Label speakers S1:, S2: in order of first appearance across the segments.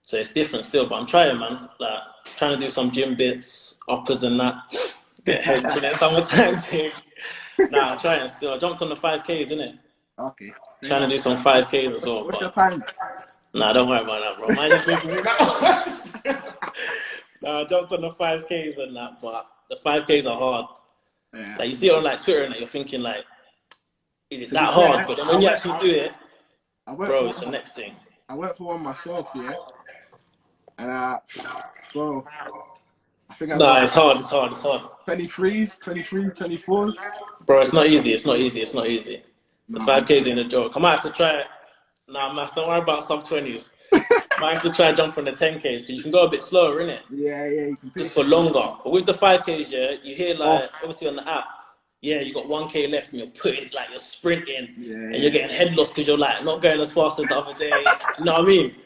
S1: So it's different still, but I'm trying, man. Like, trying to do some gym bits, uppers and that. Get head to that summertime thing. Nah, I'm trying still. I jumped on the 5Ks, innit?
S2: Okay.
S1: Trying to do some 5Ks as well.
S2: What's your time?
S1: Nah, don't worry about that, bro. Mind just making me Nah, I jumped on the 5Ks and that, but the 5Ks are hard.
S2: Yeah.
S1: Like, you see it on like Twitter and that, you're thinking like, is it that hard? But then when you actually do it, bro, it's the next thing.
S2: I went for one myself, yeah. And bro, I think
S1: it's hard.
S2: 23s, 24s.
S1: Bro, it's not easy. The 5Ks ain't a joke. I might have to try it. Nah, man, don't worry about sub 20s. Might have to try jump on the 10Ks because you can go a bit slower, innit?
S2: Yeah, you can.
S1: Just for longer. But with the 5Ks, yeah, you hear like, obviously on the app, yeah, you got 1K left and you're putting, like, you're sprinting and you're getting head loss because you're like not going as fast as the other day. You know what I mean?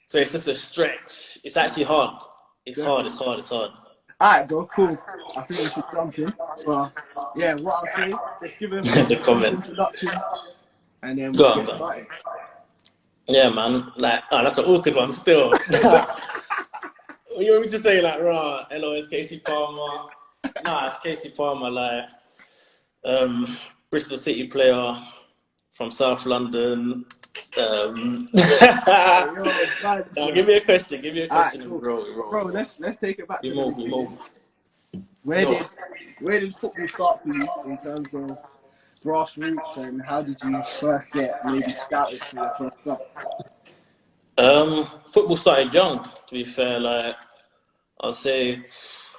S1: So it's just a stretch. It's actually hard. It's hard.
S2: Alright, bro, cool. I think we should jump in. But yeah, what I'll say, just give him
S1: the comments.
S2: Introduction and then we'll get started.
S1: Yeah, man. Like, that's an awkward one still. You want me to say like, hello, it's Kasey Palmer. Nah, it's Kasey Palmer, like, Bristol City player from South London. Give me a question. Right, cool.
S2: Bro, let's take it back.
S1: We move.
S2: Where did football start for you in terms of grassroots, and how did you first get maybe scouted for your first club?
S1: Football started young, to be fair. Like, I'll say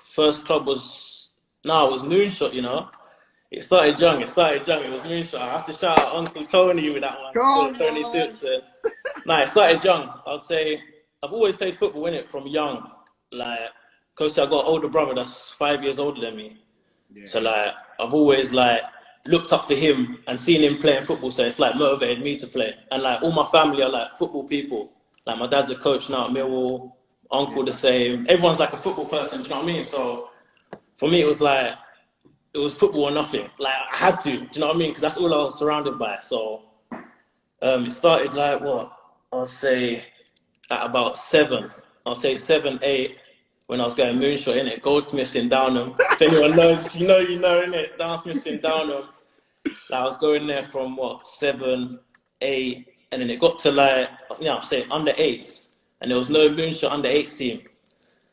S1: first club was Moonshot, you know. It started young. It was Moonshot. I have to shout out Uncle Tony with that one. Tony Simpson. It started young. I'd say I've always played football, innit, from young. Like, because I got an older brother that's 5 years older than me. Yeah. So, like, I've always, like, looked up to him and seen him playing football. So it's, like, motivated me to play. And, like, all my family are, like, football people. Like, my dad's a coach now at Millwall. Uncle the same. Everyone's, like, a football person. Do you know what I mean? So, for me, it was, like, it was football or nothing. Like, I had to. Do you know what I mean? Because that's all I was surrounded by. So, it started, like, I'll say at about 7. I'll say 7, 8, when I was going Moonshot, innit? Goldsmiths in Downham. If anyone knows, if you know, innit? Goldsmiths in Downham. Like, I was going there from, 7, 8, and then it got to, like, I'll say under 8s. And there was no Moonshot under 8s team.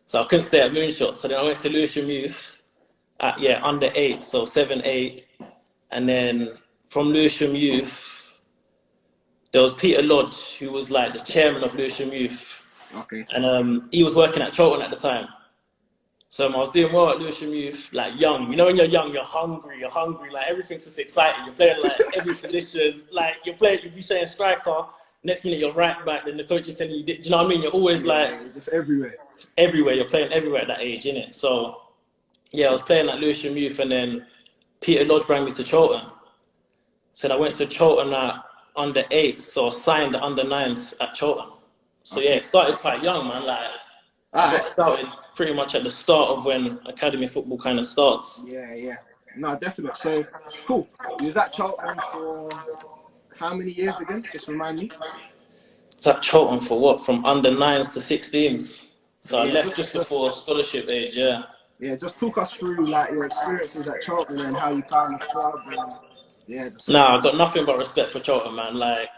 S1: So I couldn't stay at Moonshot. So then I went to Lewisham Youth at, under 8. So 7, 8. And then from Lewisham Youth, there was Peter Lodge, who was like the chairman of Lewisham Youth.
S2: Okay.
S1: And he was working at Charlton at the time. So I was doing well at Lewisham Youth, like young. You know when you're young, you're hungry, like everything's just exciting. You're playing like every position, like you're saying striker, next minute you're right back, then the coach is telling you, do you know what I mean? You're always like...
S2: Just everywhere.
S1: Everywhere, you're playing everywhere at that age, innit? So, yeah, I was playing at Lewisham Youth and then Peter Lodge brought me to Charlton. So I went to Charlton at under 8s, so I signed the under 9s at Charlton. So yeah, it started quite young, man. Like, I got started pretty much at the start of when academy football kind of starts.
S2: Yeah. No, definitely. So, cool. You was at Charlton for how many years again? Just remind me.
S1: I was at Charlton for what? From under 9s to 16s. So I left just before scholarship age, yeah.
S2: Yeah, just talk us through like your experiences at Charlton and how you found the club. And,
S1: I got nothing but respect for Charlton, man. Like,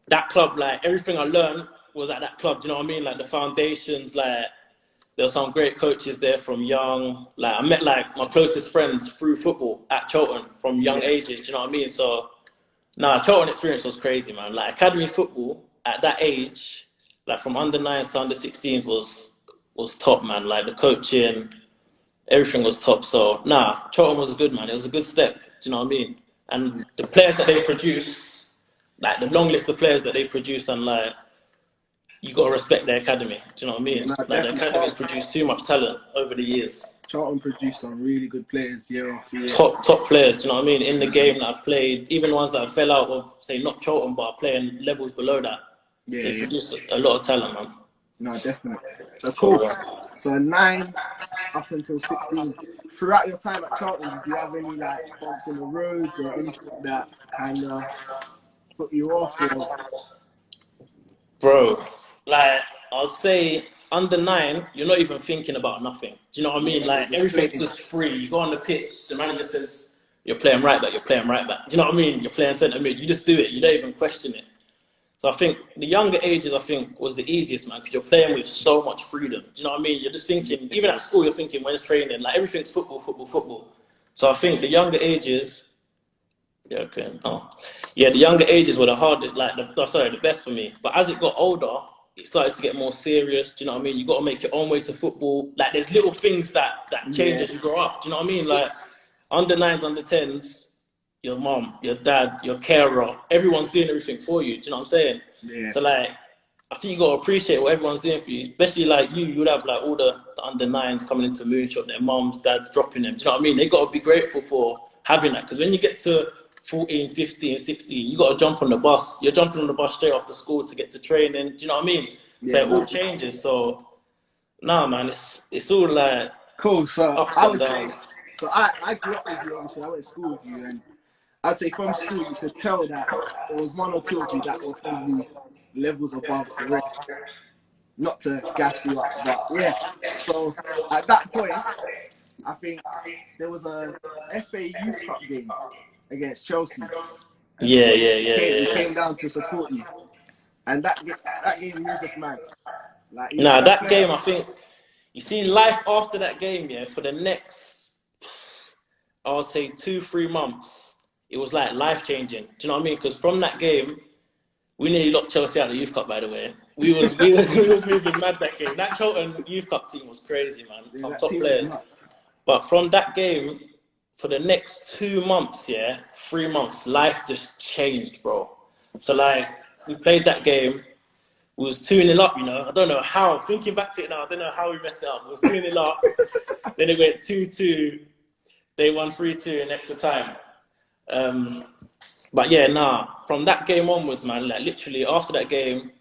S1: that club, like, everything I learned was at that club, do you know what I mean? Like, the foundations, like, there were some great coaches there from young. Like, I met, like, my closest friends through football at Charlton from young ages, do you know what I mean? So, Charlton experience was crazy, man. Like, academy football at that age, like, from under 9s to under 16s was top, man. Like, the coaching, everything was top. So, Charlton was good, man. It was a good step, do you know what I mean? And the players that they produced, like, the long list of players that they produced, and, like, you got to respect their academy, do you know what I mean? Like, the academy's produced too much talent over the years.
S2: Charlton produced some really good players year after year.
S1: Top players, do you know what I mean? In the game that I've played, even ones that fell out of, say, not Charlton, but are playing levels below that. They produce a lot of talent, man.
S2: No, definitely. So, cool. So, 9 up until 16. Throughout your time at Charlton, did you have any, like, bumps in the roads or anything that kind of put you off?
S1: Bro, like, I'd say under 9, you're not even thinking about nothing. Do you know what I mean? Like everything's just free. You go on the pitch, the manager says you're playing right back, you're playing right back. Do you know what I mean? You're playing centre mid. You just do it. You don't even question it. So I think the younger ages, I think, was the easiest, man, because you're playing with so much freedom. Do you know what I mean? You're just thinking, even at school, you're thinking, when's training? Like, everything's football, football, football. So I think the younger ages, yeah, okay. Oh. Yeah, the younger ages were the hardest, like, the best for me. But as it got older, it started to get more serious. Do you know what I mean? You got to make your own way to football. Like, there's little things that change as you grow up. Do you know what I mean? Like, under 9s, under 10s, your mom, your dad, your carer, everyone's doing everything for you. Do you know what I'm saying?
S2: Yeah.
S1: So, like, I think you got to appreciate what everyone's doing for you. Especially, like, you would have, like, all the under 9s coming into Moonshot, their moms, dads dropping them. Do you know what I mean? They got to be grateful for having that. Because when you get to 14, 15, 16, you got to jump on the bus. You're jumping on the bus straight after school to get to training. Do you know what I mean? So it all changes. So, nah, man, it's all, like,
S2: cool. So,
S1: ups
S2: I
S1: and
S2: would
S1: downs.
S2: say, so I grew up with you, obviously. I went to school with you, and I'd say from school you could tell that there was one or two of you that were probably levels above the rest. Not to gas you up, but yeah. So at that point, I think there was a FA Youth Cup game against Chelsea.
S1: Yeah,
S2: He
S1: yeah.
S2: came down to support you, and that game he was just mad. Like he was
S1: Nah,
S2: trying to
S1: that
S2: play.
S1: game, I think, you see, life after that game, yeah, for the next, I would say 2, 3 months, it was like life changing. Do you know what I mean? Because from that game, we nearly locked Chelsea out of the Youth Cup. By the way, we was moving mad that game. That Charlton Youth Cup team was crazy, man.
S2: Yeah,
S1: Some
S2: that
S1: top
S2: team was
S1: players.
S2: nuts.
S1: But from that game, for the next 2 months, yeah, 3 months, life just changed, bro. So like, we played that game. We was 2-0 up, you know. I don't know how. Thinking back to it now, I don't know how we messed it up. We was 2-0 up. Then it went 2-2. They won 3-2 in extra time. But yeah, nah. From that game onwards, man, like literally after that game,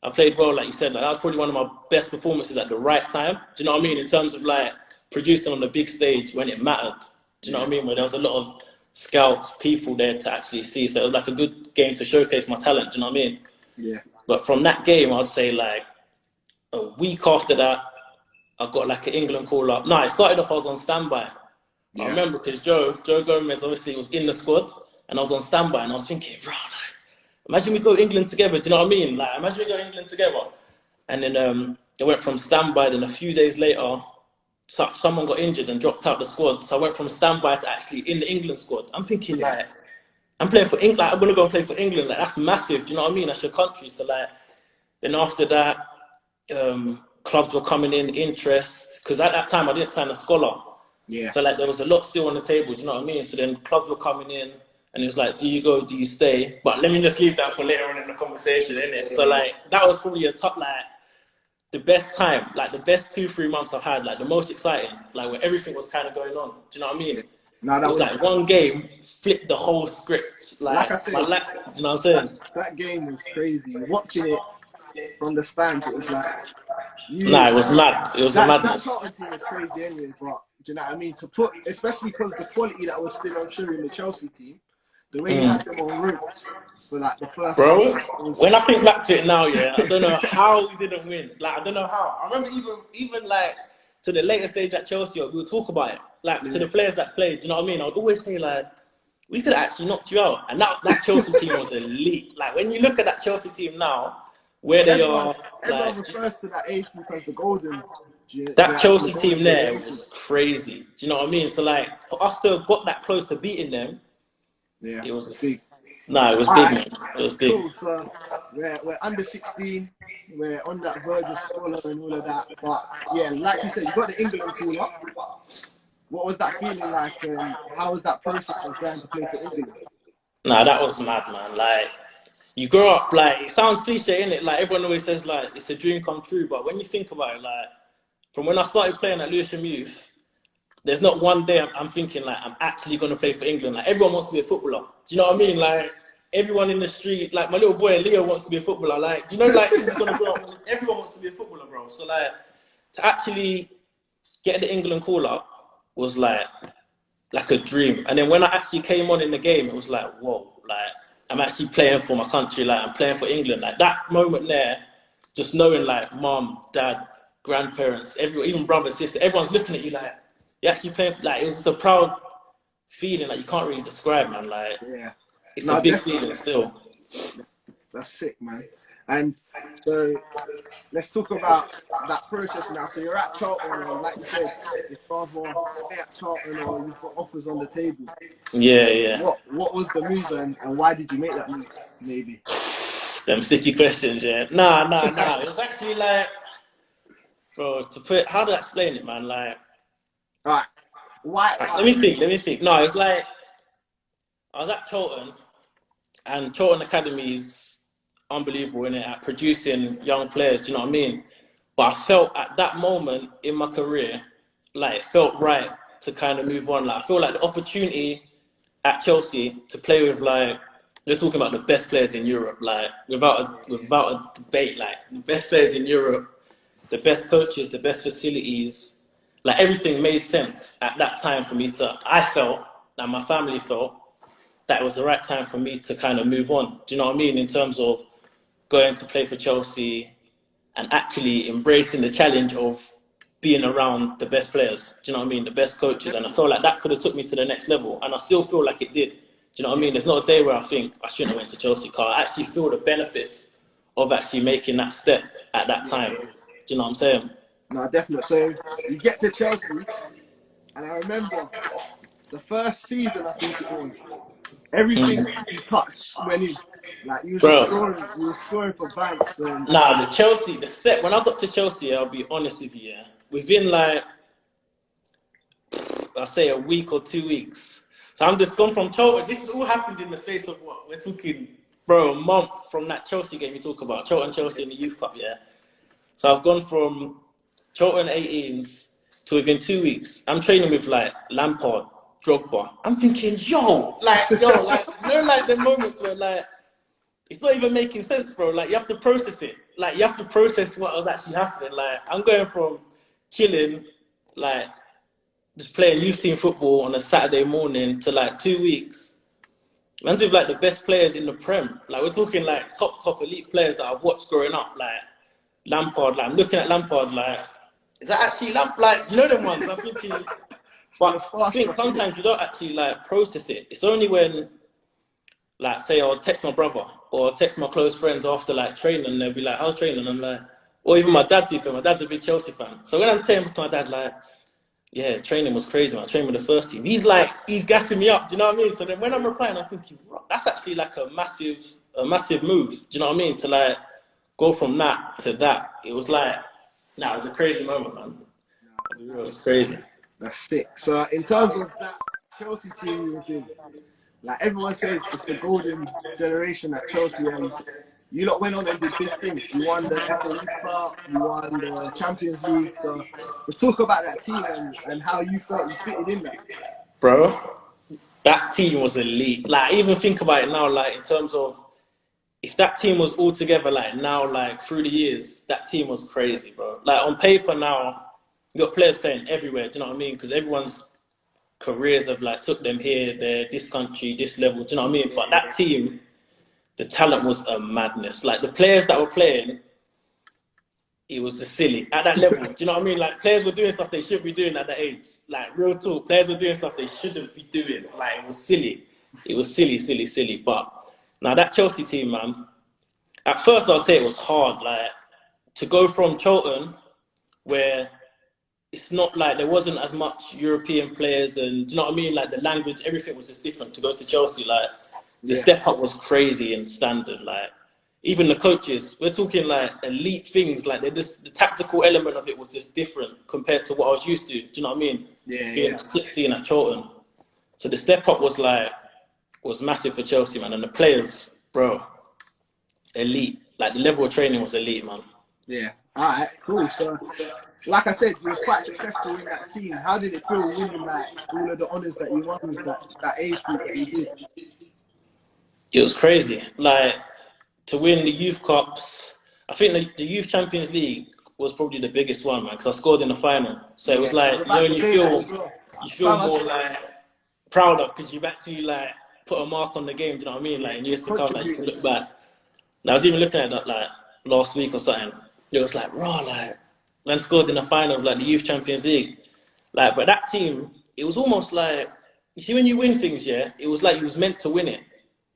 S1: I played well, like you said. Like, that was probably one of my best performances at the right time. Do you know what I mean? In terms of like producing on the big stage when it mattered. Do you know what I mean? Where there was a lot of scouts, people there to actually see. So it was like a good game to showcase my talent. Do you know what I mean?
S2: Yeah.
S1: But from that game, I'd say like a week after that, I got like an England call up. No, it started off, I was on standby. I remember because Joe Gomez obviously was in the squad and I was on standby and I was thinking, bro, like, imagine we go England together. Do you know what I mean? Like, imagine we go England together. And then it went from standby. Then a few days later, someone got injured and dropped out the squad. So I went from standby to actually in the England squad. I'm thinking like, I'm playing for England. Like, I'm gonna go and play for England. Like, that's massive. Do you know what I mean? That's your country. So like, then after that, clubs were coming in, interest. Because at that time I didn't sign a scholar.
S2: Yeah.
S1: So like there was a lot still on the table. Do you know what I mean? So then clubs were coming in, and it was like, do you go? Do you stay? But let me just leave that for later on in the conversation, innit? So like that was probably a top like the best time, like the best 2, 3 months I've had, like the most exciting, like where everything was kind of going on. Do you know what I mean?
S2: No,
S1: It was like one game flipped the whole script. Like
S2: I said,
S1: my life, do you know what I'm saying?
S2: that game was crazy. Watching it from the stands, it was like
S1: Nah, it was mad. It was a
S2: that
S1: madness.
S2: Charlton team was crazy anyway. But do you know what I mean? To put, especially because the quality that was still on show in the Chelsea team, the way he had them on ropes for like the first.
S1: Bro, when I think back to it now, yeah, I don't know how we didn't win. Like, I don't know how. I remember even like to the later stage at Chelsea, we would talk about it. Like to the players that played, do you know what I mean? I would always say like, we could have actually knocked you out. And that Chelsea team was elite. Like when you look at that Chelsea team now, where they are,
S2: Everyone
S1: like
S2: refers to that age group as the golden.
S1: that Chelsea team there was crazy. Do you know what I mean? So like for us to have got that close to beating them, it was
S2: big.
S1: Nah, it was big, man. It was big.
S2: Cool. So we're under 16. We're on that verge of scholar and all of that. But yeah, like you said, you got the England call up. What was that feeling like? And how was that process of going to play for England?
S1: Nah, that was mad, man. Like, you grow up, like, it sounds cliche, innit? Like, everyone always says, like, it's a dream come true. But when you think about it, like, from when I started playing at Lewisham Youth, there's not one day I'm thinking, like, I'm actually going to play for England. Like, everyone wants to be a footballer. Do you know what I mean? Like, everyone in the street, like, my little boy, Leo, wants to be a footballer. Like, do you know, like, this is going to grow up. Everyone wants to be a footballer, bro. So, like, to actually get the England call up was, like a dream. And then when I actually came on in the game, it was like, whoa, like, I'm actually playing for my country. Like, I'm playing for England. Like, that moment there, just knowing like mom, dad, grandparents, everyone, even brother, sister, everyone's looking at you like you're actually playing. Like it was just a proud feeling that you can't really describe, man. Like
S2: Yeah.
S1: it's a
S2: No,
S1: big
S2: definitely.
S1: feeling still.
S2: That's sick, man. And so let's talk about that process now. So you're at Charlton, and like you said, it's rather stay at Charlton or you've got offers on the table.
S1: Yeah, yeah.
S2: What was the move and why did you make that move? Maybe.
S1: Them sticky questions, yeah. Nah. It was actually like, bro, to put how do I explain it, man? Like,
S2: All right. Why?
S1: let me think. No, it's like I was at Charlton, and Charlton Academy is unbelievable in it at producing young players. Do you know what I mean? But I felt at that moment in my career, like it felt right to kind of move on. Like I feel like the opportunity at Chelsea to play with like we're talking about the best players in Europe, like without a debate, like the best players in Europe, the best coaches, the best facilities, like everything made sense at that time for me to. I felt, and my family felt, that it was the right time for me to kind of move on. Do you know what I mean? In terms of going to play for Chelsea and actually embracing the challenge of being around the best players. Do you know what I mean? The best coaches. And I feel like that could have took me to the next level. And I still feel like it did. Do you know what I mean? There's not a day where I think I shouldn't have went to Chelsea, because I actually feel the benefits of actually making that step at that time. Do you know what I'm saying?
S2: No, definitely. So you get to Chelsea, and I remember the first season, I think it was, everything you touched went in. Like you were just
S1: Bro,
S2: scoring, you were scoring for banks and
S1: nah, the step, when I got to Chelsea, I'll be honest with you, yeah, within like, I'll say a week or 2 weeks. So I'm just gone from Charlton. This has all happened in the space of what? We're talking, bro, a month from that Chelsea game you talk about. Chelsea in the Youth Cup, yeah? So I've gone from Charlton 18s to within 2 weeks. I'm training with like Lampard, Drogba. I'm thinking, like, you know, like the moments where like, it's not even making sense, bro. Like, you have to process it. Like, you have to process what was actually happening. Like, I'm going from chilling, like, just playing youth team football on a Saturday morning to like 2 weeks. Man's with like the best players in the Prem. Like we're talking like top elite players that I've watched growing up. Like Lampard. Like I'm looking at Lampard. Like is that actually Lamp? Like do you know them ones? I'm thinking. But I think sometimes you don't actually like process it. It's only when like say I'll text my brother or text my close friends after like training, and they'll be like, "How's training?" I'm like, or even my dad too. My dad's a big Chelsea fan. So when I'm telling my dad like, yeah, training was crazy, man. Training with the first team. He's gassing me up. Do you know what I mean? So then when I'm replying, I'm thinking, that's actually like a massive move. Do you know what I mean? To like go from that to that. It was like, it was a crazy moment, man. It was crazy.
S2: that's sick. So in terms of that Chelsea team you was in, like everyone says it's the golden generation at Chelsea, and you lot went on and did big things. You won the FA Youth Cup, you won the Champions League. So let's talk about that team and how you felt you fitted in that.
S1: Bro, that team was elite. Like, even think about it now, like, in terms of if that team was all together, like, now, like, through the years, that team was crazy, bro. Like, on paper now, you got players playing everywhere, do you know what I mean? Because everyone's careers have, like, took them here, there, this country, this level, do you know what I mean? But that team, the talent was a madness. Like, the players that were playing, it was just silly at that level. Do you know what I mean? Like players were doing stuff they shouldn't be doing at that age. Like real talk, players were doing stuff they shouldn't be doing. Like it was silly. It was silly. But now that Chelsea team, man. At first, I'll say it was hard. Like to go from Charlton, where it's not like there wasn't as much European players, and do you know what I mean? Like the language, everything was just different. To go to Chelsea, like the step up was crazy and standard. Like even the coaches, we're talking like elite things. Like the tactical element of it was just different compared to what I was used to. Do you know what I mean? Being 16 at Charlton, so the step up was massive for Chelsea, man. And the players, bro, elite. Like the level of training was elite, man.
S2: Yeah. All right. Cool. So, like I said, you was quite successful in that team. How did it feel winning like all of the honors that you won with that age group that you did?
S1: It was crazy. Like to win the youth cups, I think the youth Champions League was probably the biggest one, man, because I scored in the final. So it was like, you know, you feel more like prouder because you've actually like put a mark on the game. Do you know what I mean? Like in years to come, like you can look back. And I was even looking at that like last week or something. it was like, raw, like, man scored in the final of like the Youth Champions League. Like, but that team, it was almost like, you see when you win things, yeah, it was like you was meant to win it.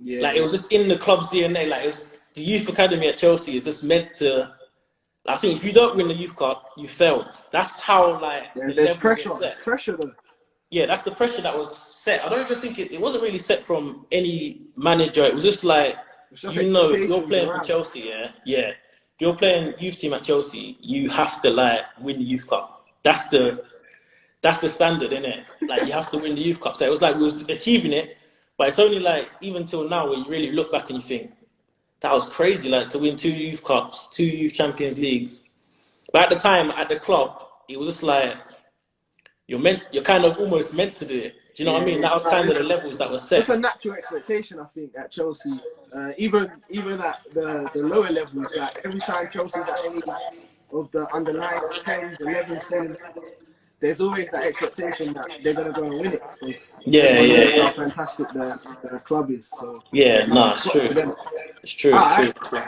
S1: Like, it
S2: Yeah.
S1: was just in the club's DNA. Like, it was, the youth academy at Chelsea is just meant to, I think if you don't win the Youth Cup, you failed. That's how, like, the
S2: There's
S1: levels
S2: pressure.
S1: were set.
S2: Pressure though.
S1: Yeah, that's the pressure that was set. I don't even think it wasn't really set from any manager. It was just like,
S2: It's just
S1: you know, if you're
S2: expectations
S1: playing for
S2: around.
S1: Chelsea, yeah? Yeah. If you're playing youth team at Chelsea, you have to, like, win the Youth Cup. That's the standard, innit? Like, you have to win the Youth Cup. So it was like we was achieving it, but it's only like, even till now, where you really look back and you think, that was crazy, like, to win 2 Youth Cups, 2 Youth Champions Leagues. But at the time, at the club, it was just like, you're kind of almost meant to do it. Do you know what I mean? That was kind of the levels that were set.
S2: It's a natural expectation, I think, at Chelsea. Even at the lower levels, like every time Chelsea's at any of the under 9s, 10s, 11s teams, there's always that expectation that they're gonna go and win it because everyone knows how fantastic the club is. So
S1: yeah, no, it's true. It's true. It's true.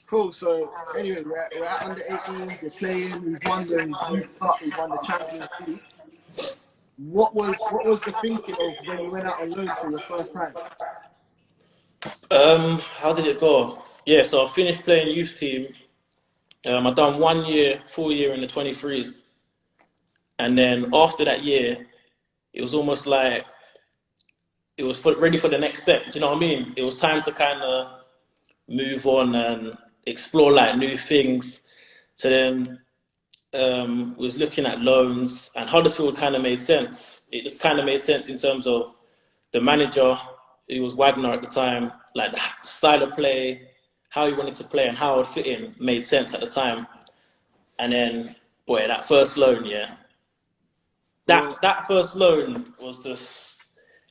S2: Cool. So anyway, we're at under 18s. We're playing. We've won the Youth Cup. We've won the Champions League. What was the thinking of when you went out on loan for your first time?
S1: How did it go? Yeah, so I finished playing youth team. I done 1 year, full year in the 23s, and then after that year, it was almost like it was ready for the next step. Do you know what I mean? It was time to kind of move on and explore like new things. So then was looking at loans, and Huddersfield kind of made sense. It just kind of made sense in terms of the manager, who was Wagner at the time, like the style of play, how he wanted to play, and how it would fit in made sense at the time. And then, boy, that first loan, yeah, that first loan was just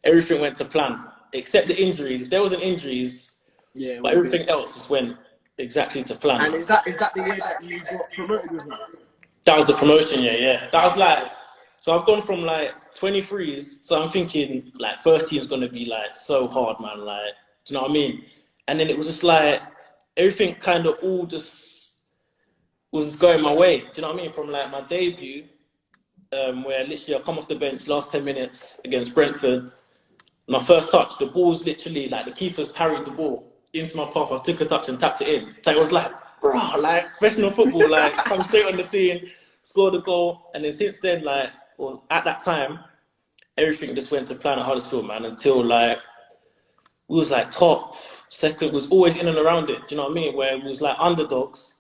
S1: everything went to plan except the injuries. If there wasn't injuries,
S2: Yeah,
S1: but everything else just went exactly to plan.
S2: And is that the year that you got promoted with him?
S1: That was the promotion year, yeah. That was like, so I've gone from like 23s, so I'm thinking like first team's gonna be like so hard, man. Like, do you know what I mean? And then it was just like everything kind of all just was going my way. Do you know what I mean? From like my debut, where literally I come off the bench last 10 minutes against Brentford. My first touch, the ball's literally like the keeper's parried the ball into my path. I took a touch and tapped it in. So it was like, bro, like professional football, like come straight on the scene, score the goal. And then since then, like, well, at that time, everything just went to plan at Huddersfield, man, until like, we was like top, second, was always in and around it. Do you know what I mean? Where we was like underdogs,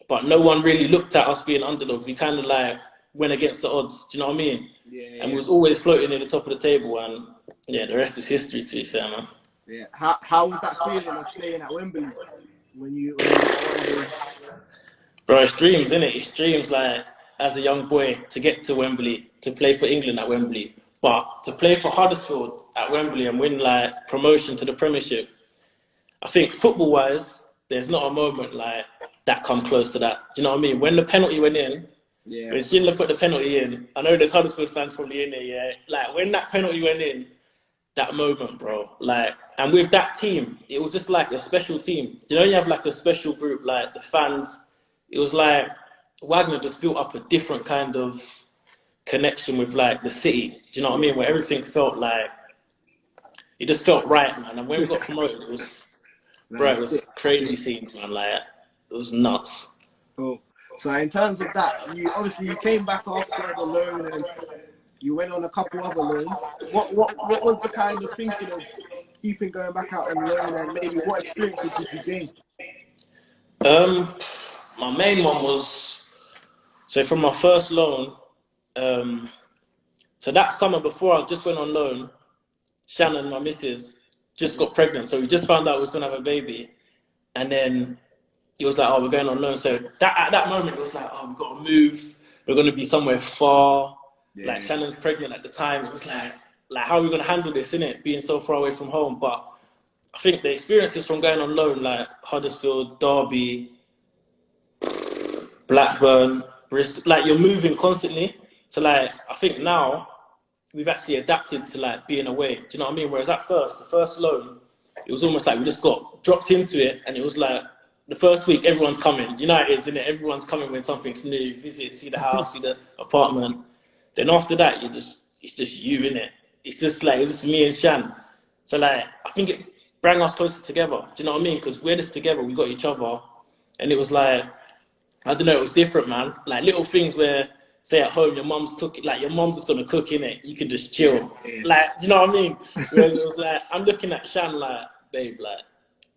S1: but no one really looked at us being underdogs. We kind of like went against the odds. Do you know what I mean?
S2: Yeah.
S1: And we was always floating near the top of the table, and yeah, the rest is history, to be fair, man.
S2: Yeah. How was that feeling of playing at Wembley when you
S1: Bro, it's dreams, innit? It's dreams, like, as a young boy, to get to Wembley, to play for England at Wembley. But to play for Huddersfield at Wembley and win, like, promotion to the Premiership, I think football-wise, there's not a moment, like, that come close to that. Do you know what I mean? When the penalty went in, when Schindler put the penalty in, I know there's Huddersfield fans probably in there, yeah? Like, when that penalty went in, that moment, bro, like, and with that team, it was just like a special team. Do you know you have like a special group, like the fans? It was like Wagner just built up a different kind of connection with like the city. Do you know what I mean? Where everything felt like, it just felt right, man. And when we got promoted, it was, bro, it was crazy scenes, man. Like, it was nuts.
S2: Cool. So in terms of that, you came back after the loan and you went on a couple other loans. What was the kind of thinking of keeping going back out on loan, and maybe what experiences did you gain?
S1: My main one was, so from my first loan, so that summer before I just went on loan, Shannon, my missus, just got pregnant. So we just found out we was gonna have a baby, and then it was like, oh, we're going on loan. So that at that moment it was like, oh, we've got to move. We're gonna be somewhere far. Yeah. Like Shannon's pregnant at the time. It was like how are we gonna handle this, innit? Being so far away from home. But I think the experiences from going on loan, like Huddersfield, Derby, Blackburn, Bristol, like you're moving constantly. So like I think now we've actually adapted to like being away. Do you know what I mean? Whereas at first, the first loan, it was almost like we just got dropped into it, and it was like the first week, everyone's coming. You know it is, isn't it? Everyone's coming when something's new. Visit, see the house, see the apartment. Then after that, it's just you, innit? It's just like, it's just me and Shan. So like, I think it brought us closer together. Do you know what I mean? Because we're just together, we got each other. And it was like, I don't know, it was different, man. Like little things where, say at home, your mum's cooking, like your mum's just gonna cook, innit? You can just chill.
S2: Yeah.
S1: Like, do you know what I mean? Whereas it was like, I'm looking at Shan like, babe, like,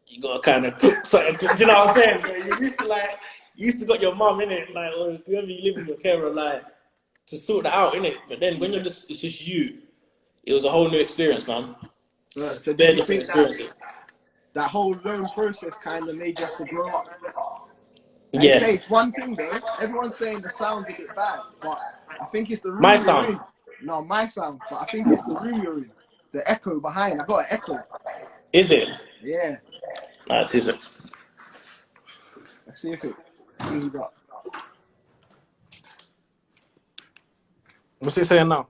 S1: you gotta kind of cook something. Do you know what I'm saying? Bro? You used to got your mum in it, like, or whoever you live with your carer, like, to sort that out in it. But then when it's just you, it was a whole new experience, man.
S2: So
S1: Very
S2: did you
S1: different
S2: think that
S1: experiences.
S2: that whole loan process kind of made you have to grow up? And
S1: Yeah,
S2: Case, one thing though, everyone's saying the sound's a bit bad, but I think it's the
S1: my
S2: room you're
S1: sound.
S2: in. No, my sound, but I think it's the room you're in. The echo behind. I got an echo.
S1: Is it?
S2: Yeah.
S1: It isn't.
S2: Let's see if it cleans up.
S1: What's it saying now?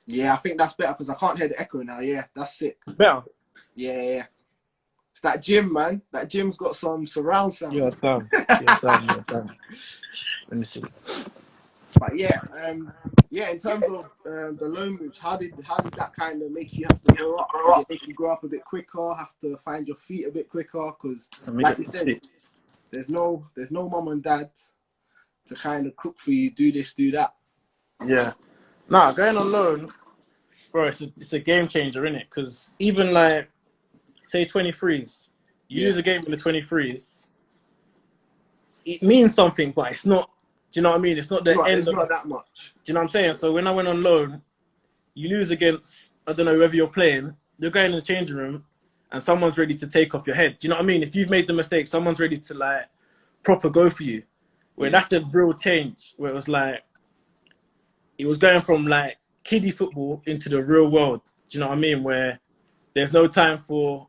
S2: Yeah, I think that's better because I can't hear the echo now. Yeah, that's sick.
S1: Better.
S2: Yeah. It's that gym, man. That gym's got some surround sound.
S1: You're done. You're done. Let me see.
S2: But yeah, in terms of the loan moves, how did that kind of make you have to grow up? Did it make you grow up a bit quicker? Have to find your feet a bit quicker? Because like you said, there's no mum and dad to kind of cook for you, do this, do that.
S1: Yeah. Nah, going on loan, bro, it's a game changer, innit? Because even like, say 23s, you lose a game in the 23s, it means something, but it's not, do you know what I mean? It's not the end of
S2: not that much.
S1: Do you know what I'm saying? So when I went on loan, you lose against, I don't know, whoever you're playing, you're going in the changing room and someone's ready to take off your head. Do you know what I mean? If you've made the mistake, someone's ready to like proper go for you. Where that's the real change, where it was like, it was going from like kiddie football into the real world. Do you know what I mean? Where there's no time for,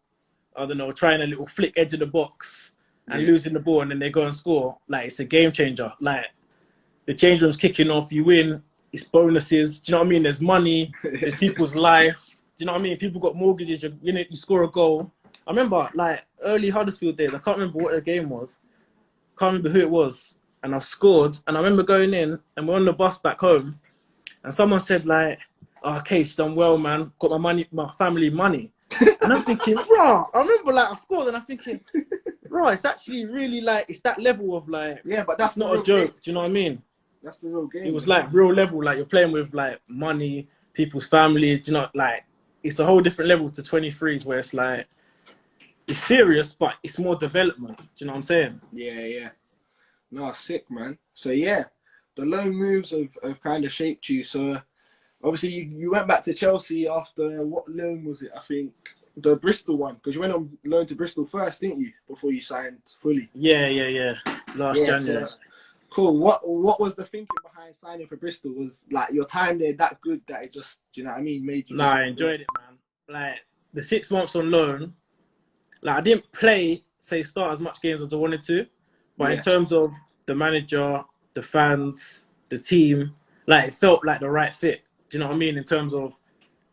S1: I don't know, trying a little flick edge of the box and losing the ball and then they go and score. Like, it's a game changer. Like, the change room's kicking off, you win, it's bonuses. Do you know what I mean? There's money, there's people's life. Do you know what I mean? People got mortgages, you score a goal. I remember, like, early Huddersfield days, I can't remember what the game was. Can't remember who it was. And I scored, and I remember going in, and we're on the bus back home, and someone said, like, oh, Case, done well, man. Got my money, my family money. And I'm thinking, bro, I remember, like, I scored, and I'm thinking, bro, it's actually really, like, it's that level of, like,
S2: yeah, but that's
S1: not a joke. Do you know what I mean?
S2: That's the real game.
S1: It was like real level, like you're playing with like money, people's families, you know, like it's a whole different level to 23s where it's like, it's serious, but it's more development. Do you know what I'm saying?
S2: Yeah. No, sick, man. So yeah, the loan moves have kind of shaped you. So obviously you went back to Chelsea after, what loan was it? I think the Bristol one, because you went on loan to Bristol first, didn't you? Before you signed fully.
S1: Yeah. Last January.
S2: So, cool. What was the thinking behind signing for Bristol? Was like your time there that good that it just, do you know what I mean, made you?
S1: Nah, I enjoyed it, man. Like the 6 months on loan, like I didn't start as much games as I wanted to, but in terms of the manager, the fans, the team, like it felt like the right fit. Do you know what I mean? In terms of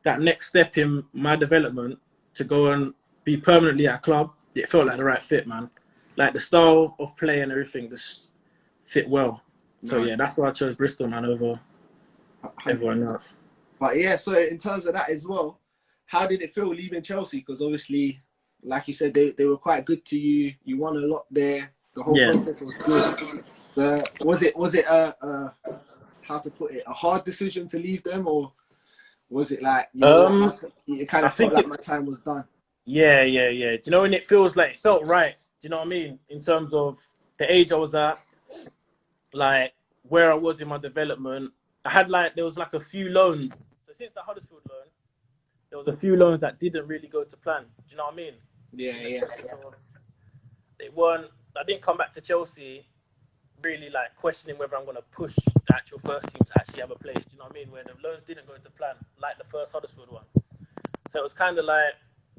S1: that next step in my development to go and be permanently at a club, it felt like the right fit, man. Like the style of play and everything just fit well. So yeah, that's why I chose Bristol, man, over everyone else.
S2: But yeah, so in terms of that as well, how did it feel leaving Chelsea? Because obviously, like you said, they were quite good to you. You won a lot there. The whole process was good. Was it how to put it, a hard decision to leave them, or was it like it kind of felt like my time was done?
S1: Yeah. Do you know when it feels like it felt right? Do you know what I mean? In terms of the age I was at, like where I was in my development, there was like a few loans. So since the Huddersfield loan, there was a few loans that didn't really go to plan. Do you know what I mean?
S2: Yeah.
S1: They weren't. I didn't come back to Chelsea really like questioning whether I'm going to push the actual first team to actually have a place. Do you know what I mean? Where the loans didn't go to plan, like the first Huddersfield one. So it was kind of like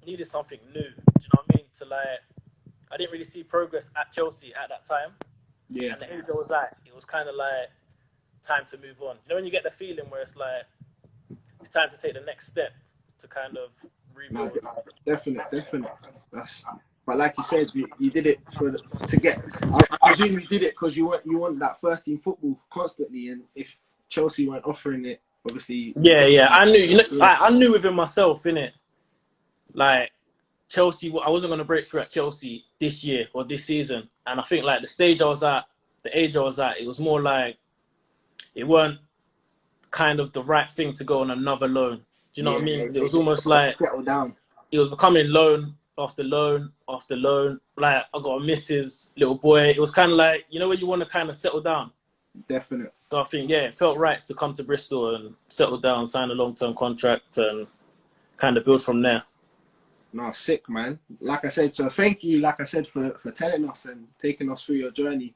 S1: needed something new. Do you know what I mean? To like, I didn't really see progress at Chelsea at that time.
S2: Yeah.
S1: And the age I was at, it was kind of like time to move on. You know when you get the feeling where it's like it's time to take the next step to kind of rebuild.
S2: No, definitely. But like you said, you did it to get. I presume you did it because you want that first team football constantly, and if Chelsea weren't offering it, obviously.
S1: Yeah. I knew, I knew within myself, innit? Like Chelsea, I wasn't gonna break through at Chelsea this year or this season, and I think like the stage I was at, the age I was at, it was more like it weren't kind of the right thing to go on another loan. Do you know what I mean? Because it was almost like
S2: settle down.
S1: It was becoming loan after loan after loan. Like I got a missus, little boy. It was kind of like, you know, when you want to kind of settle down.
S2: Definitely.
S1: So I think, yeah, it felt right to come to Bristol and settle down, sign a long-term contract, and kind of build from there.
S2: No, sick, man. Like I said, so thank you, like I said, for telling us and taking us through your journey.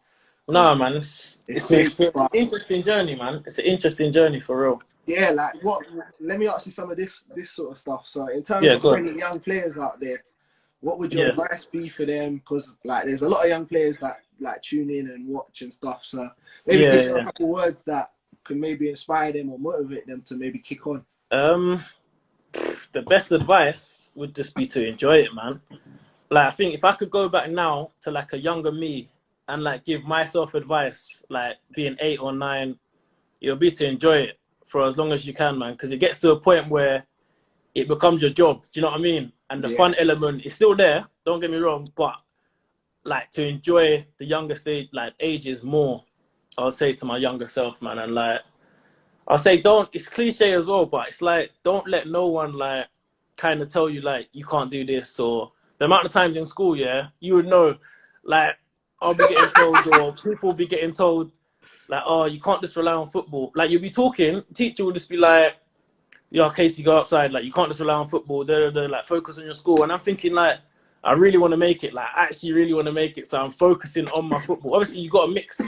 S1: No, man, it's an interesting journey, man. It's an interesting journey for real.
S2: Yeah, like what? Let me ask you some of this sort of stuff. So, in terms of any young players out there, what would your advice be for them? Because like, there's a lot of young players that like tune in and watch and stuff. So maybe give a couple words that can maybe inspire them or motivate them to maybe kick on.
S1: The best advice would just be to enjoy it, man. Like I think if I could go back now to like a younger me and like give myself advice, like being 8 or 9, it'll be to enjoy it for as long as you can, man. Because it gets to a point where it becomes your job. Do you know what I mean? And the fun element is still there. Don't get me wrong, but like to enjoy the younger stage, like ages more. I would say to my younger self, man, and like I'll say it's cliche as well, but it's like don't let no one like kind of tell you like you can't do this. Or the amount of times in school, you would know, like I'll be getting told or people will be getting told like, oh, you can't just rely on football. Like you'll be talking, teacher will just be like, yo, Kasey, go outside. Like you can't just rely on football. Like focus on your school. And I'm thinking like, I really want to make it. Like I actually really want to make it. So I'm focusing on my football. Obviously, you got to mix.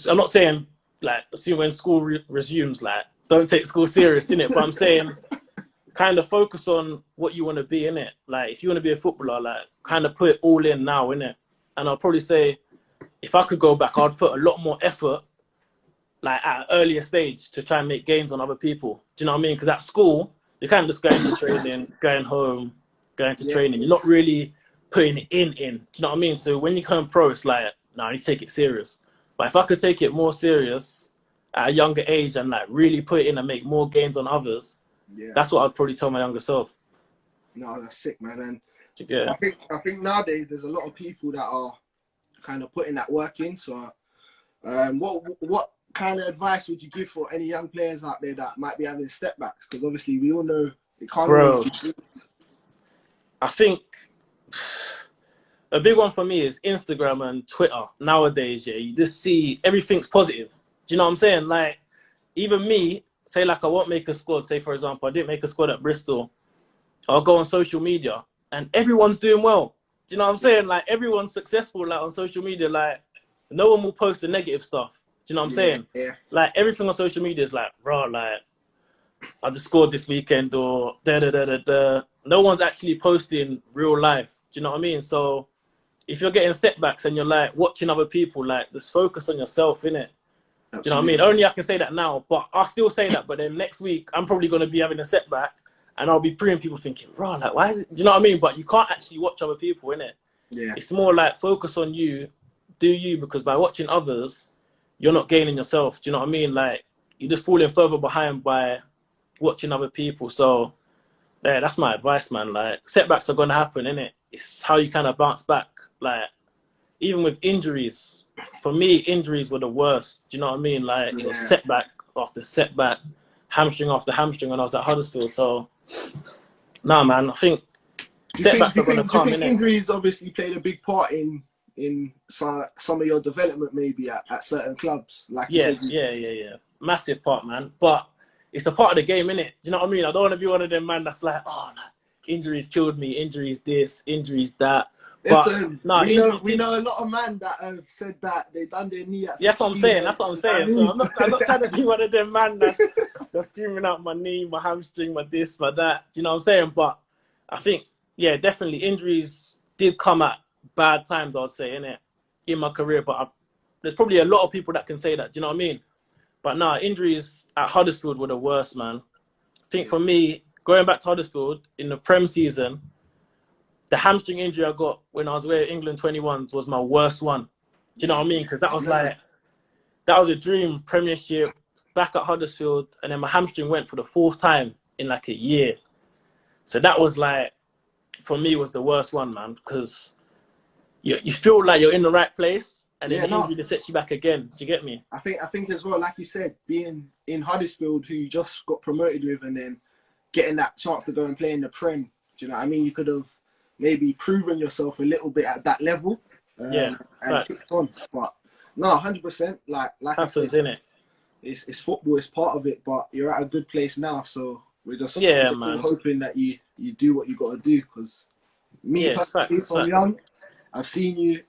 S1: I'm not saying like, see when school resumes, like don't take school serious, innit? But I'm saying kind of focus on what you want to be, innit? Like if you want to be a footballer, like kind of put it all in now, innit? And I'll probably say, if I could go back, I'd put a lot more effort, like at an earlier stage, to try and make gains on other people. Do you know what I mean? Because at school, you can't just go into training, going home, going to training. You're not really putting it in. Do you know what I mean? So when you come pro, it's like, no, you take it serious. But if I could take it more serious at a younger age and like really put it in and make more gains on others, that's what I'd probably tell my younger self.
S2: No, that's sick, man. And I think nowadays there's a lot of people that are kind of putting that work in. So, what kind of advice would you give for any young players out there that might be having step backs? Because obviously we all know it can't always be good.
S1: I think a big one for me is Instagram and Twitter nowadays. Yeah, you just see everything's positive. Do you know what I'm saying? Like even me, say like I won't make a squad. Say for example, I didn't make a squad at Bristol. I'll go on social media and everyone's doing well. Do you know what I'm saying? Like everyone's successful, like on social media. Like no one will post the negative stuff. Do you know what I'm saying?
S2: Yeah.
S1: Like everything on social media is like, bro, like I just scored this weekend or da. No one's actually posting real life. Do you know what I mean? So if you're getting setbacks and you're like watching other people, like just focus on yourself, innit? Do you know what I mean? Only I can say that now, but I'll still say that. But then next week, I'm probably going to be having a setback and I'll be preying people thinking, bro, like, why is it? Do you know what I mean? But you can't actually watch other people, innit?
S2: Yeah.
S1: It's more like focus on you, do you, because by watching others, you're not gaining yourself. Do you know what I mean? Like, you're just falling further behind by watching other people. So, yeah, that's my advice, man. Like, setbacks are going to happen, innit? It's how you kind of bounce back. Like, even with injuries, for me, injuries were the worst. Do you know what I mean? Like, it was setback after setback, hamstring after hamstring when I was at Huddersfield. So, nah, man, I think setbacks are going to come,
S2: do you think injuries obviously played a big part in some of your development maybe at certain clubs? Like
S1: yeah. Massive part, man. But it's a part of the game, innit? Do you know what I mean? I don't want to be one of them, man, that's like, oh, nah, injuries killed me, injuries this, injuries that.
S2: Listen, we know a lot of men that have said that they done their knee at 16.
S1: That's what I'm saying. That's what I'm saying. So I'm not trying to be one of them man that's screaming out my knee, my hamstring, my this, my that. Do you know what I'm saying? But I think, yeah, definitely injuries did come at bad times, I'd say, innit, in my career. But there's probably a lot of people that can say that. Do you know what I mean? But nah, injuries at Huddersfield were the worst, man. I think for me, going back to Huddersfield in the Prem season, the hamstring injury I got when I was with England 21s was my worst one. Do you know what I mean? Because that was like, that was a dream Premiership, back at Huddersfield, and then my hamstring went for the 4th time in like a year. So that was like, for me, was the worst one, man, because you feel like you're in the right place, and then the injury just sets you back again. Do you get me?
S2: I think as well, like you said, being in Huddersfield, who you just got promoted with, and then getting that chance to go and play in the Prem. Do you know what I mean? You could have maybe proven yourself a little bit at that level, and kicked on. But no, 100%. Like
S1: happens,
S2: I said,
S1: innit?
S2: It's football, it's part of it. But you're at a good place now, so we're just
S1: man,
S2: hoping that you do what you got to do. Because me personally, from young, I've seen you,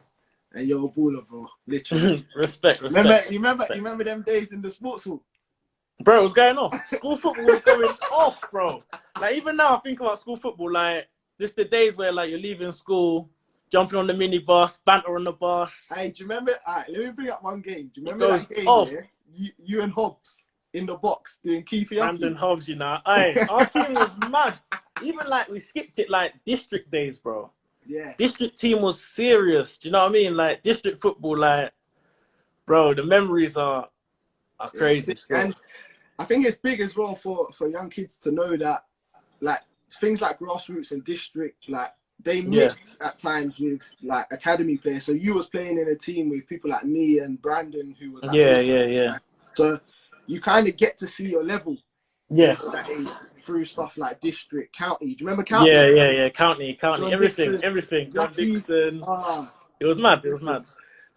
S2: and you're a baller, bro. Literally.
S1: respect. You
S2: remember them days in the sports hall?
S1: Bro, it was going off. School football was going off, bro. Like, even now, I think about school football, like, just the days where, like, you're leaving school, jumping on the minibus, banter on the bus.
S2: Hey, do you remember? All right, let me bring up one game. Do you remember that game where you and Hobbs in the box doing Keith
S1: Brandon Hobbs, you know. Hey, our team was mad. Even, like, we skipped it, like, district days, bro.
S2: Yeah.
S1: District team was serious. Do you know what I mean? Like, district football, like, bro, the memories are crazy.
S2: And I think it's big as well for young kids to know that, like, things like grassroots and district, like, they mix at times with, like, academy players. So you was playing in a team with people like me and Brandon, who was like, so you kind of get to see your level.
S1: Yeah.
S2: Through stuff like district, county. Do you remember county?
S1: Yeah. County.
S2: John
S1: Everything. John Dixon. It was mad.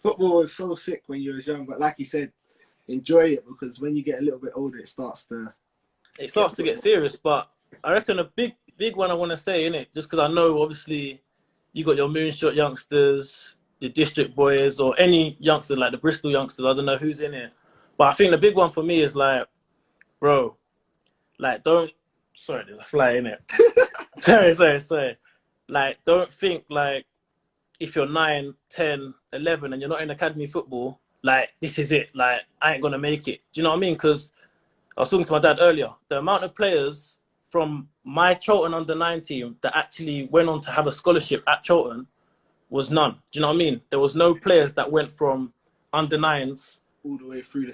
S2: Football was so sick when you was young, but like you said, enjoy it, because when you get a little bit older, it starts to get serious.
S1: But I reckon a big one I want to say, innit, just because I know obviously you got your Moonshot youngsters, the district boys, or any youngster like the Bristol youngsters. I don't know who's in it, but I think the big one for me is like, bro, like, sorry, there's a fly in it. sorry. Like, don't think like if you're 9, 10, 11 and you're not in academy football, like, this is it. Like, I ain't going to make it. Do you know what I mean? Because I was talking to my dad earlier. The amount of players from my Chiltern under-9 team that actually went on to have a scholarship at Chiltern was none. Do you know what I mean? There was no players that went from under-9s
S2: all the way through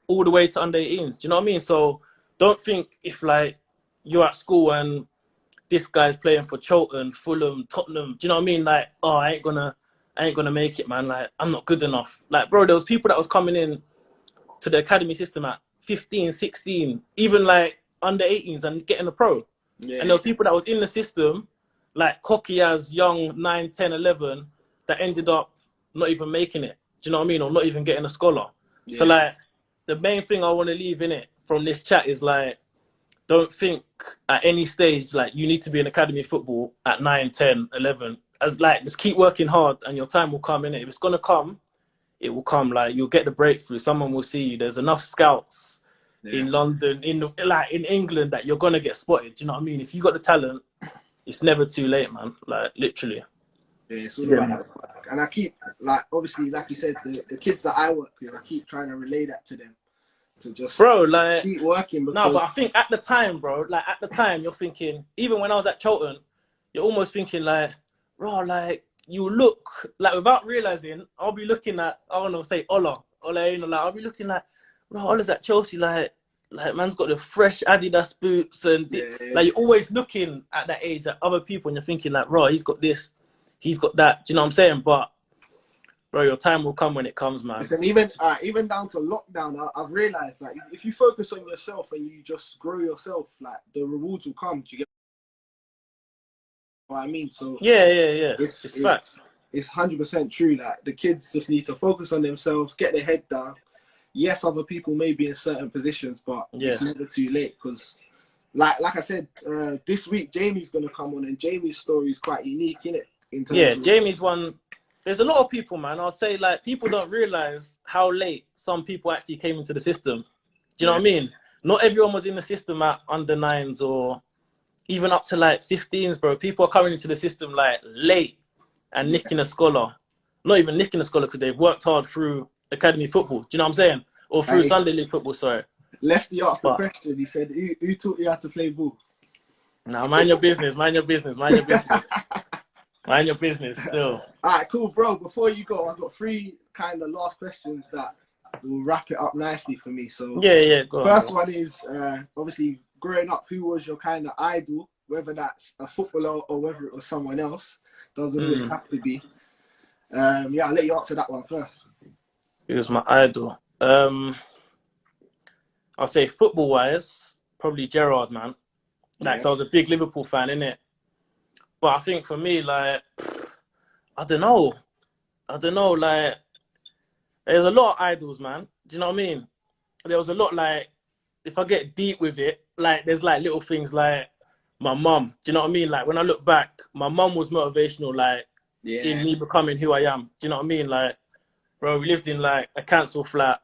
S1: all the way to under-18s. Do you know what I mean? So don't think if, like, you're at school and this guy's playing for Chiltern, Fulham, Tottenham. Do you know what I mean? Like, oh, I ain't gonna make it, man. Like, I'm not good enough. Like, bro, there was people that was coming in to the academy system at 15, 16, even like under 18s and getting a pro. Yeah. And there was people that was in the system, like cocky as young 9, 10, 11, that ended up not even making it. Do you know what I mean? Or not even getting a scholar. Yeah. So, like, the main thing I want to leave in it from this chat is, like, don't think at any stage, like, you need to be in academy football at 9, 10, 11. As, like, just keep working hard and your time will come, innit? If it's going to come, it will come. Like, you'll get the breakthrough. Someone will see you. There's enough scouts in London, in England, that you're going to get spotted. Do you know what I mean? If you got the talent, it's never too late, man. Like, literally.
S2: Yeah, it's all about that. And I keep, like, obviously, like you said, the kids that I work with, I keep trying to relay that to them. To just keep working. Because...
S1: No, but I think at the time, bro, like, at the time, you're thinking, even when I was at Chiltern, you're almost thinking, like, bro, like, you look, like, without realizing, I'll be looking at, I don't know, say Ola, you know, like, I'll be looking like, bro, Ola's at Chelsea, like, man's got the fresh Adidas boots, and like, you're always looking at that age at other people, and you're thinking, like, bro, he's got this, he's got that. Do you know what I'm saying? But, bro, your time will come when it comes, man.
S2: Listen, even down to lockdown, I've realized, like, if you focus on yourself and you just grow yourself, like, the rewards will come. Do you get what I mean? So
S1: yeah. It's facts.
S2: It's 100% true. Like, the kids just need to focus on themselves, get their head down. Yes, other people may be in certain positions, but it's never too late. Because, like I said, this week Jamie's gonna come on, and Jamie's story is quite unique, innit?
S1: Jamie's one. There's a lot of people, man. I'll say, like, people don't realize how late some people actually came into the system. Do you know what I mean? Not everyone was in the system at under 9s or even up to, like, 15s, bro. People are coming into the system, like, late and nicking a scholar. Not even nicking a scholar, because they've worked hard through academy football. Do you know what I'm saying? Or through Sunday League football, sorry.
S2: Lefty asked the question. He said, who taught you how to play ball?
S1: Nah, mind your business. Mind your business still.
S2: All right, cool, bro. Before you go, I've got three kind of last questions that will wrap it up nicely for me. So,
S1: Yeah, go on,
S2: first
S1: bro.
S2: one is obviously growing up, who was your kind of idol? Whether that's a footballer or whether it was someone else, doesn't always have to be. Yeah, I'll let you answer that one first.
S1: He was my idol. I'll say football-wise, probably Gerrard, man. Like,
S2: Yeah,
S1: 'cause I was a big Liverpool fan, innit? But I think for me, like, I don't know. Like, there's a lot of idols, man. Do you know what I mean? There was a lot, like, if I get deep with it, like, there's, like, little things like my mum. Do you know what I mean? Like, when I look back, my mum was motivational, like, in
S2: yeah,
S1: me becoming who I am. Do you know what I mean? Like, bro, we lived in, like, a council flat.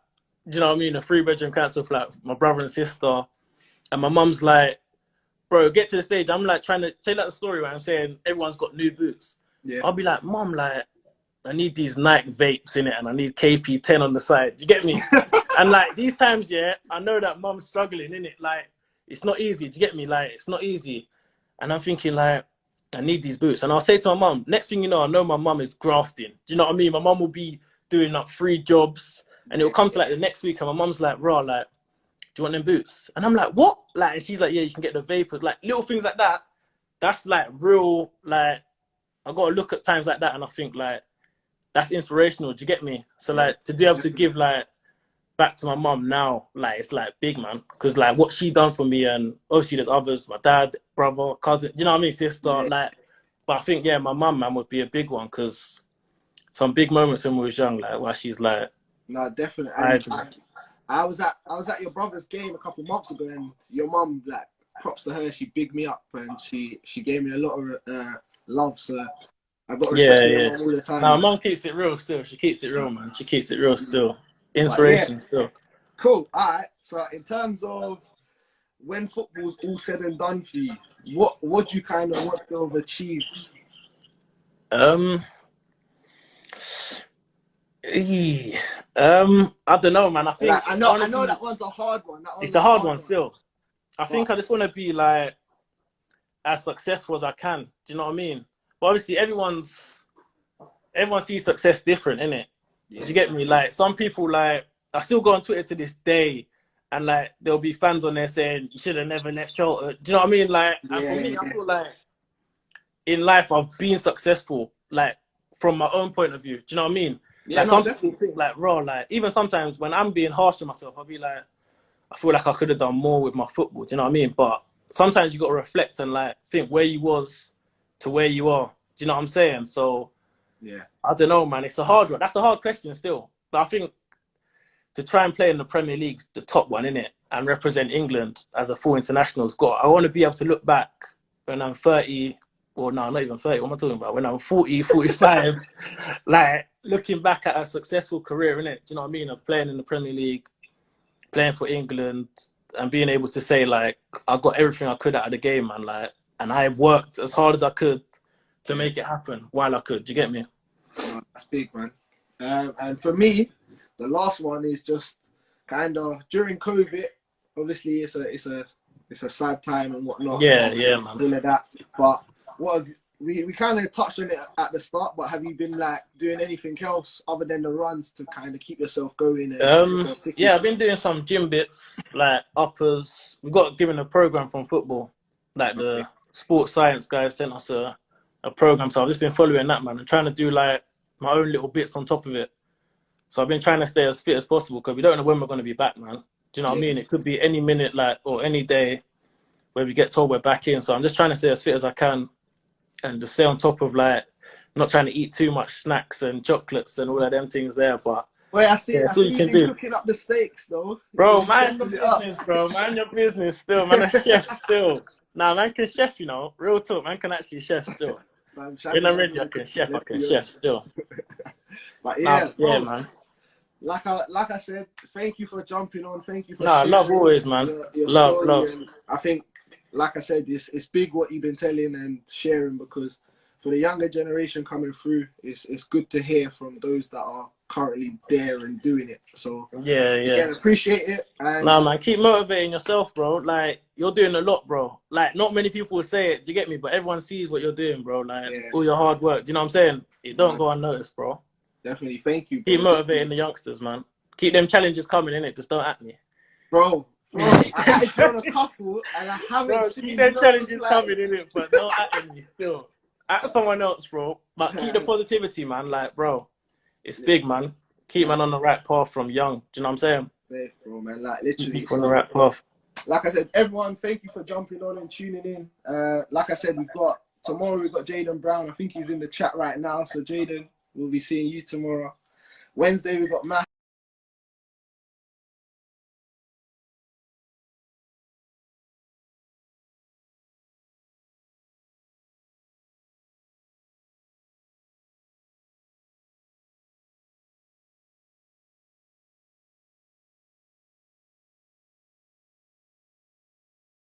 S1: Do you know what I mean? A 3-bedroom council flat, my brother and sister. And my mum's like, bro, get to the stage. I'm like trying to tell that the story where I'm saying everyone's got new boots.
S2: yeah.
S1: I'll be like, Mom, like, I need these Nike vapes in it and I need KP10 on the side. Do you get me? And like these times, yeah, I know that Mum's struggling in it. Like, it's not easy. Do you get me? Like, it's not easy. And I'm thinking, like, I need these boots. And I'll say to my mum, next thing you know my mum is grafting. Do you know what I mean? My mum will be doing like 3 jobs and it'll come to like the next week and my mum's like, raw, like, do you want them boots? And I'm like, what? Like, and she's like, yeah, you can get the vapors. Like, little things like that. That's like real, like, I got to look at times like that and I think, like, that's inspirational. Do you get me? So,
S2: Yeah,
S1: like, to be able to give, like, back to my mum now, like, it's, like, big, man. Because, like, what she done for me and obviously there's others, my dad, brother, cousin, you know what I mean? Sister,
S2: yeah.
S1: like, but I think, yeah, my mum, man, would be a big one because some big moments when we was young, like, where she's like,
S2: No, definitely.
S1: I
S2: And
S1: do.
S2: I was at your brother's game a couple months ago, and your mum, like, props to her. She bigged me up, and she gave me a lot of love. So I got respect
S1: Yeah,
S2: for your
S1: yeah.
S2: mum all the time,
S1: Now,
S2: man.
S1: mum keeps it real still. She keeps it real, man. She keeps it real still.
S2: But yeah,
S1: Inspiration still.
S2: cool. All right. So in terms of when football's all said and done for you, what do you kind of want to have achieved?
S1: Um, I don't know, man. I
S2: Like,
S1: think I
S2: I
S1: want to
S2: know
S1: be.
S2: that one's a hard one. That
S1: It's
S2: one's
S1: a
S2: a
S1: hard
S2: hard
S1: one
S2: one.
S1: still. I
S2: But
S1: think I just want to be like as successful as I can. Do you know what I mean? But obviously, everyone sees success different, innit? Do you
S2: yeah,
S1: get me? Like some people, like I still go on Twitter to this day, and like there'll be fans on there saying you should have never left Charlton. Do you know what I mean? Like, and for
S2: yeah,
S1: me, I
S2: yeah,
S1: feel like in life I've been successful, like from my own point of view. Do you know what I mean?
S2: yeah.
S1: Like
S2: No,
S1: some people
S2: definitely.
S1: think like raw, like even sometimes when I'm being harsh to myself, I'll be like, I feel like I could have done more with my football. Do you know what I mean? But sometimes you got to reflect and like think where you was to where you are. Do you know what I'm saying? So
S2: Yeah,
S1: I don't know, man. It's a hard one. That's a hard question still. But I think to try and play in the Premier League, the top one, in it, and represent England as a full international has got. I want to be able to look back when I'm 30. Well, no, not even 30. What am I talking about? When I'm 40, 45, like looking back at a successful career, innit? Do you know what I mean? Of playing in the Premier League, playing for England, and being able to say, like, I got everything I could out of the game, man. Like, and I worked as hard as I could to
S2: yeah.
S1: make it happen while I could. Do you get me?
S2: No, that's big, man. And for me, the last one is just kind of during COVID. Obviously, it's a sad time and whatnot,
S1: Yeah, yeah, man.
S2: all of that. But what have we kind of touched on it at the start? But have you been like doing anything else other than the runs to kind of keep yourself going and keep yourself ticking?
S1: Yeah, I've been doing some gym bits, like uppers. We got given a program from football, like
S2: Okay.
S1: the sports science guys sent us a program. So I've just been following that, man, and trying to do like my own little bits on top of it. So I've been trying to stay as fit as possible because we don't know when we're going to be back, man. Do you know what I
S2: Yeah.
S1: mean? It could be any minute, like, or any day where we get told we're back in. So I'm just trying to stay as fit as I can and just stay on top of like not trying to eat too much snacks and chocolates and all of them things there. But
S2: Wait,
S1: yeah,
S2: I
S1: it's all
S2: see
S1: you
S2: you've
S1: can
S2: been
S1: do.
S2: cooking up the steaks though. You've
S1: Bro,
S2: been
S1: mind your
S2: chefing it up.
S1: business, bro. Mind your business still. Man, a chef still. Nah, man can chef, you know. Real talk, man can actually chef still.
S2: Man,
S1: When
S2: chefing
S1: I'm
S2: up
S1: ready,
S2: all
S1: I
S2: the
S1: can
S2: cooking,
S1: chef. I
S2: let's
S1: can
S2: be
S1: chef
S2: honest.
S1: still.
S2: But
S1: Nah,
S2: yeah,
S1: yeah,
S2: bro.
S1: man.
S2: Like I said, thank you for jumping on. Thank you for
S1: Nah, love
S2: sharing
S1: always, man.
S2: your
S1: Love,
S2: story.
S1: love.
S2: And I think, like I said, it's big what you've been telling and sharing because for the younger generation coming through, it's good to hear from those that are currently there and doing it. So
S1: Yeah, yeah.
S2: again, appreciate it. And
S1: Nah, man, keep motivating yourself, bro. Like, you're doing a lot, bro. Like, not many people will say it, do you get me? But everyone sees what you're doing, bro. Like,
S2: yeah,
S1: all your hard work. Do you know what I'm saying? It don't
S2: man,
S1: go unnoticed, bro.
S2: definitely. Thank you,
S1: Keep
S2: bro.
S1: motivating the youngsters, man. Keep them challenges coming, innit? Just don't at me.
S2: Bro, I added you on a couple and I haven't
S1: Bro,
S2: seen
S1: keep them
S2: no
S1: challenges
S2: reply.
S1: coming, innit? But don't at me still. At someone else, bro. But keep the positivity, man. Like, bro, it's big, man. Keep man on the right path from young. Do you know what I'm saying?
S2: Safe, bro, man. Like literally.
S1: Keep on the right path.
S2: Like I said, everyone, thank you for jumping on and tuning in. Like I said, tomorrow we've got Jaden Brown. I think he's in the chat right now. So Jaden, we'll be seeing you tomorrow. Wednesday we got Matt.